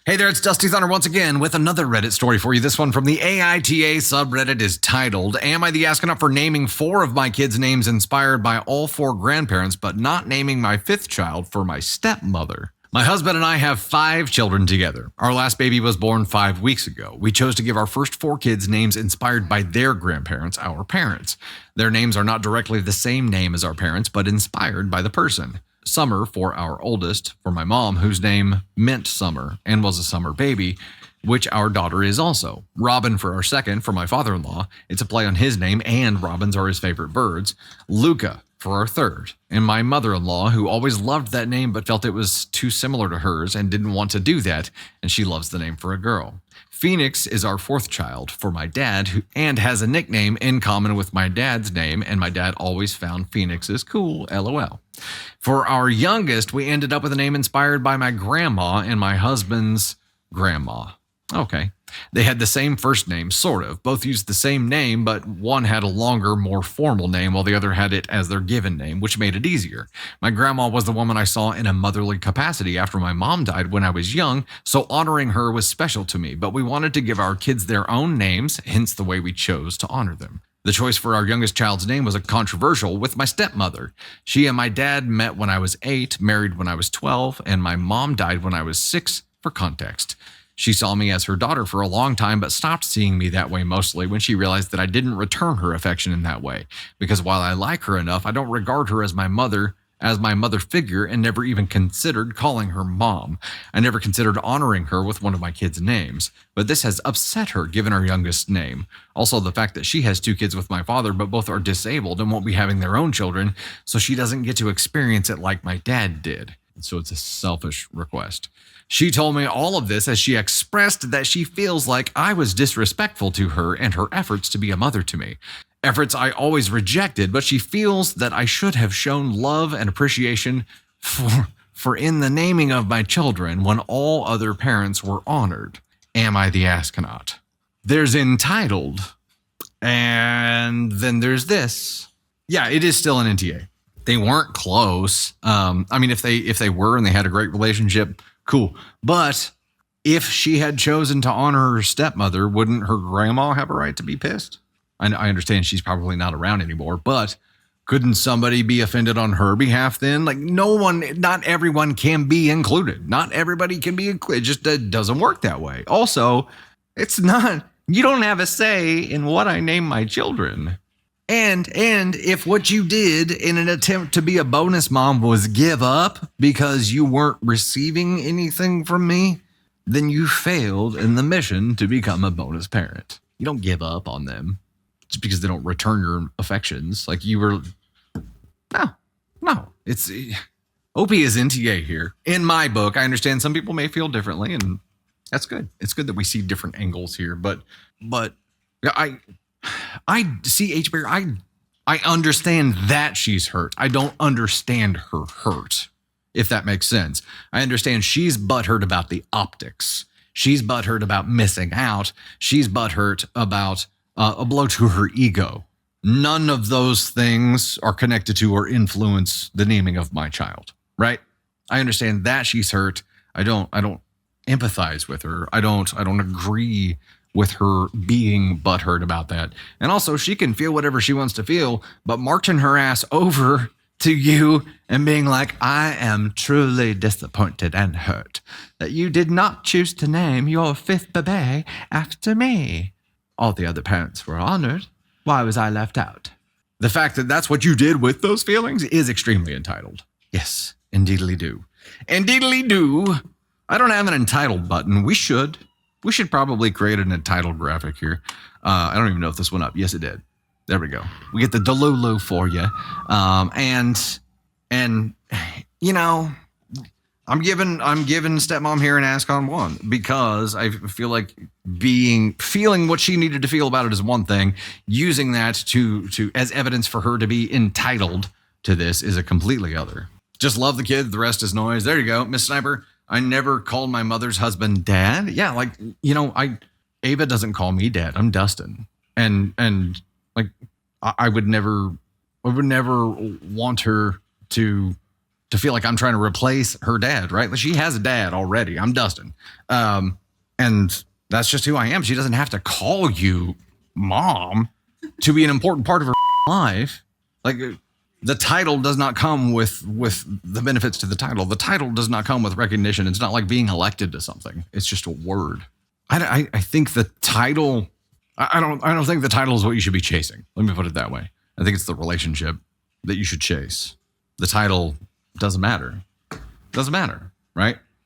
Hey there, it's Dusty Thunder once again with another Reddit story for you. This one from the AITA subreddit is titled, Am I the Astronaut for naming 4 of my kids' names inspired by all 4 grandparents, but not naming my 5th child for my stepmother? My husband and I have 5 children together. Our last baby was born 5 weeks ago. We chose to give our first 4 kids names inspired by their grandparents, our parents. Their names are not directly the same name as our parents, but inspired by the person. Summer for our oldest, for my mom, whose name meant summer and was a summer baby, which our daughter is also. Robin for our second, for my father-in-law. It's a play on his name, and robins are his favorite birds. Luca for our third, and my mother-in-law, who always loved that name but felt it was too similar to hers and didn't want to do that, and she loves the name for a girl. Phoenix is our 4th child for my dad, and has a nickname in common with my dad's name, and my dad always found Phoenix is cool, LOL. For our youngest, we ended up with a name inspired by my grandma and my husband's grandma. Okay. They had the same first name, sort of. Both used the same name, but one had a longer, more formal name, while the other had it as their given name, which made it easier. My grandma was the woman I saw in a motherly capacity after my mom died when I was young, so honoring her was special to me, but we wanted to give our kids their own names, hence the way we chose to honor them. The choice for our youngest child's name was a controversial with my stepmother. She and my dad met when I was 8, married when I was 12, and my mom died when I was 6, for context. She saw me as her daughter for a long time, but stopped seeing me that way mostly when she realized that I didn't return her affection in that way. Because while I like her enough, I don't regard her as my mother figure, and never even considered calling her mom. I never considered honoring her with one of my kids' names. But this has upset her, given our youngest name. Also, the fact that she has 2 kids with my father, but both are disabled and won't be having their own children, so she doesn't get to experience it like my dad did. So it's a selfish request. She told me all of this as she expressed that she feels like I was disrespectful to her and her efforts to be a mother to me. Efforts I always rejected, but she feels that I should have shown love and appreciation for in the naming of my children when all other parents were honored. Am I the astronaut? There's entitled, and then there's this. Yeah, it is still an NTA. They weren't close. I mean, if they were and they had a great relationship, cool. But if she had chosen to honor her stepmother, wouldn't her grandma have a right to be pissed? I understand she's probably not around anymore, but couldn't somebody be offended on her behalf then? Like, not everyone can be included. Not everybody can be included. It just doesn't work that way. Also, you don't have a say in what I name my children. And if what you did in an attempt to be a bonus mom was give up because you weren't receiving anything from me, then you failed in the mission to become a bonus parent. You don't give up on them just because they don't return your affections. Like you were, no. It's OP is NTA here. In my book, I understand some people may feel differently, and that's good. It's good that we see different angles here, but I see H. Bear. I understand that she's hurt. I don't understand her hurt, if that makes sense. I understand she's butthurt about the optics. She's butthurt about missing out. She's butthurt about a blow to her ego. None of those things are connected to or influence the naming of my child, right? I understand that she's hurt. I don't empathize with her. I don't agree with her being butthurt about that. And also, she can feel whatever she wants to feel, but marching her ass over to you and being like, I am truly disappointed and hurt that you did not choose to name your 5th baby after me. All the other parents were honored. Why was I left out? The fact that that's what you did with those feelings is extremely entitled. Yes, indeedly do. Indeedly do. I don't have an entitled button. We should probably create an entitled graphic here. I don't even know if this went up. Yes, it did. There we go. We get the Delulu for you. And you know, I'm giving stepmom here an ask on one because I feel like feeling what she needed to feel about it is one thing. Using that to as evidence for her to be entitled to this is a completely other. Just love the kid. The rest is noise. There you go, Miss Sniper. I never called my mother's husband dad. Yeah, like, you know, Ava doesn't call me dad. I'm Dustin. And like I would never want her to to feel like I'm trying to replace her dad, right? Like she has a dad already. I'm Dustin. And that's just who I am. She doesn't have to call you mom to be an important part of her life. Like the title does not come with the benefits to the title. The title does not come with recognition. It's not like being elected to something. It's just a word. I think the title, I don't think the title is what you should be chasing. Let me put it that way. I think it's the relationship that you should chase. The title doesn't matter. Doesn't matter, right?